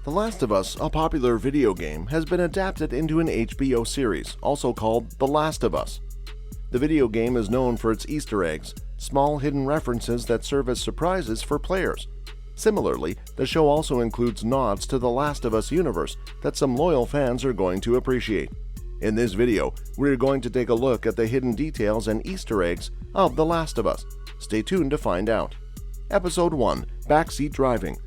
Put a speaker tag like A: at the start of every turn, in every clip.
A: The Last of Us, a popular video game, has been adapted into an HBO series, also called The Last of Us. The video game is known for its Easter eggs, small hidden references that serve as surprises for players. Similarly, the show also includes nods to the Last of Us universe that some loyal fans are going to appreciate. In this video, we're going to take a look at the hidden details and Easter eggs of The Last of Us. Stay tuned to find out. Episode 1: Backseat Driving.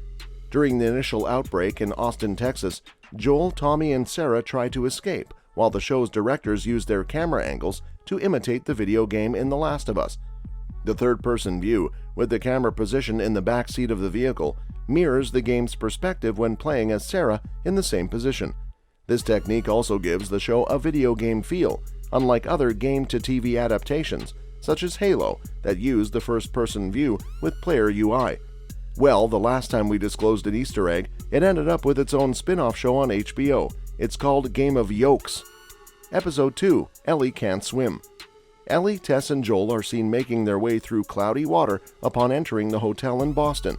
A: During the initial outbreak in Austin, Texas, Joel, Tommy, and Sarah try to escape, while the show's directors use their camera angles to imitate the video game in The Last of Us. The third-person view, with the camera position in the back seat of the vehicle, mirrors the game's perspective when playing as Sarah in the same position. This technique also gives the show a video game feel, unlike other game-to-TV adaptations, such as Halo, that use the first-person view with player UI. Well, the last time we disclosed an Easter egg, it ended up with its own spin-off show on HBO. It's called Game of Yokes. Episode 2: Ellie Can't Swim. Ellie, Tess, and Joel are seen making their way through cloudy water upon entering the hotel in Boston.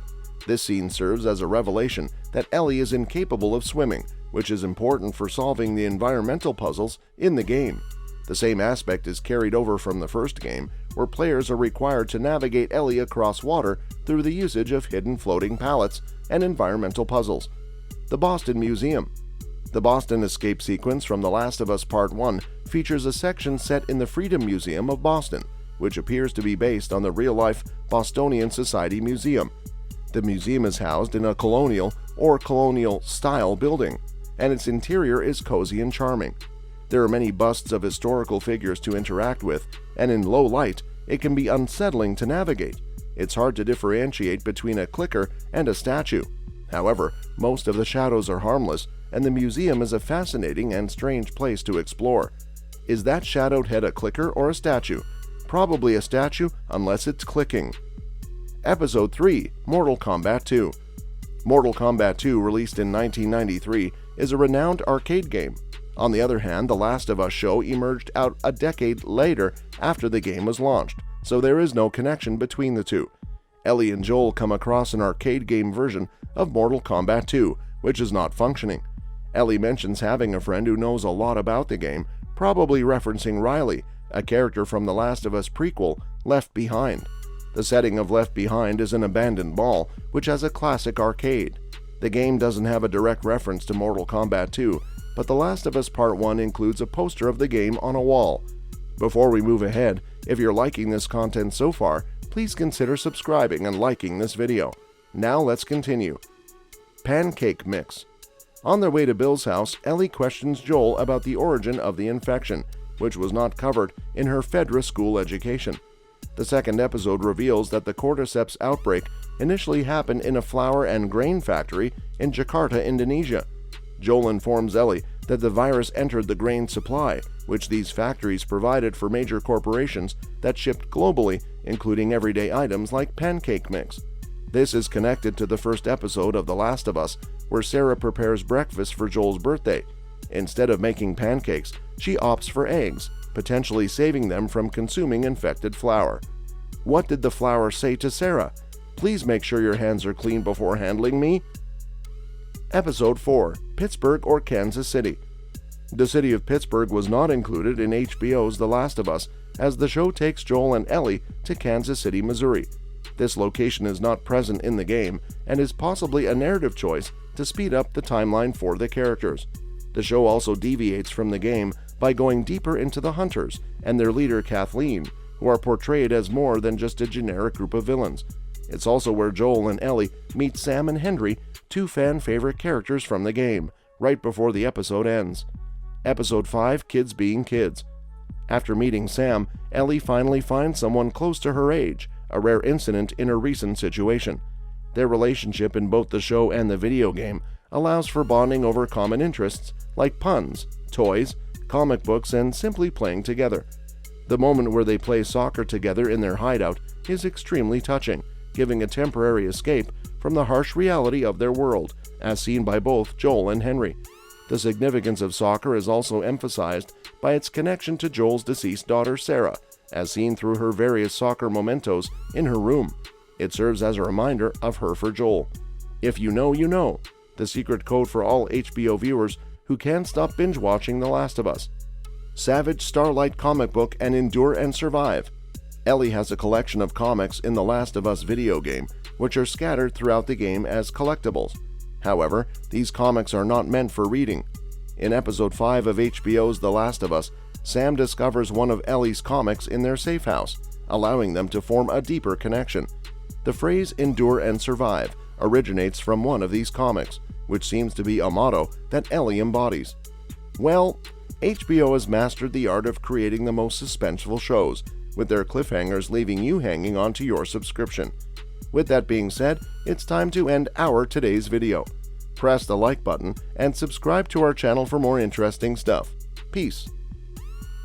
A: This scene serves as a revelation that Ellie is incapable of swimming, which is important for solving the environmental puzzles in the game. The same aspect is carried over from the first game, where players are required to navigate Ellie across water through the usage of hidden floating pallets and environmental puzzles. The Boston Museum. The Boston escape sequence from The Last of Us Part 1 features a section set in the Freedom Museum of Boston, which appears to be based on the real-life Bostonian Society Museum. The museum is housed in a colonial or colonial-style building, and its interior is cozy and charming. There are many busts of historical figures to interact with, and in low light, it can be unsettling to navigate. It's hard to differentiate between a clicker and a statue. However, most of the shadows are harmless, and the museum is a fascinating and strange place to explore. Is that shadowed head a clicker or a statue? Probably a statue, unless it's clicking. Episode 3: Mortal Kombat 2. Mortal Kombat 2, released in 1993, is a renowned arcade game. On the other hand, The Last of Us show emerged out a decade later after the game was launched, so there is no connection between the two. Ellie and Joel come across an arcade game version of Mortal Kombat 2, which is not functioning. Ellie mentions having a friend who knows a lot about the game, probably referencing Riley, a character from The Last of Us prequel, Left Behind. The setting of Left Behind is an abandoned mall, which has a classic arcade. The game doesn't have a direct reference to Mortal Kombat 2, but The Last of Us Part 1 includes a poster of the game on a wall. Before we move ahead, if you're liking this content so far, please consider subscribing and liking this video. Now let's continue. Pancake Mix. On their way to Bill's house, Ellie questions Joel about the origin of the infection, which was not covered in her Fedra school education. The second episode reveals that the cordyceps outbreak initially happened in a flour and grain factory in Jakarta, Indonesia. Joel informs Ellie that the virus entered the grain supply, which these factories provided for major corporations that shipped globally, including everyday items like pancake mix. This is connected to the first episode of The Last of Us, where Sarah prepares breakfast for Joel's birthday. Instead of making pancakes, she opts for eggs, potentially saving them from consuming infected flour. What did the flour say to Sarah? Please make sure your hands are clean before handling me. Episode 4: Pittsburgh or Kansas City. The city of Pittsburgh was not included in HBO's The Last of Us, as the show takes Joel and Ellie to Kansas City, Missouri. This location is not present in the game and is possibly a narrative choice to speed up the timeline for the characters. The show also deviates from the game by going deeper into the Hunters and their leader Kathleen, who are portrayed as more than just a generic group of villains. It's also where Joel and Ellie meet Sam and Henry, two fan-favorite characters from the game, right before the episode ends. Episode 5: Kids Being Kids. After meeting Sam, Ellie finally finds someone close to her age, a rare incident in a recent situation. Their relationship in both the show and the video game allows for bonding over common interests like puns, toys, comic books, and simply playing together. The moment where they play soccer together in their hideout is extremely touching, giving a temporary escape from the harsh reality of their world, as seen by both Joel and Henry. The significance of soccer is also emphasized by its connection to Joel's deceased daughter Sarah, as seen through her various soccer mementos in her room. It serves as a reminder of her for Joel. If you know, you know. the secret code for all HBO viewers who can't stop binge-watching The Last of Us. Savage Starlight comic book and Endure and Survive. Ellie has a collection of comics in The Last of Us video game, which are scattered throughout the game as collectibles. However, these comics are not meant for reading. In Episode 5 of HBO's The Last of Us, Sam discovers one of Ellie's comics in their safe house, allowing them to form a deeper connection. The phrase "endure and survive" originates from one of these comics, which seems to be a motto that Ellie embodies. Well, HBO has mastered the art of creating the most suspenseful shows, with their cliffhangers leaving you hanging onto your subscription. With that being said, it's time to end our today's video. Press the like button and subscribe to our channel for more interesting stuff. Peace.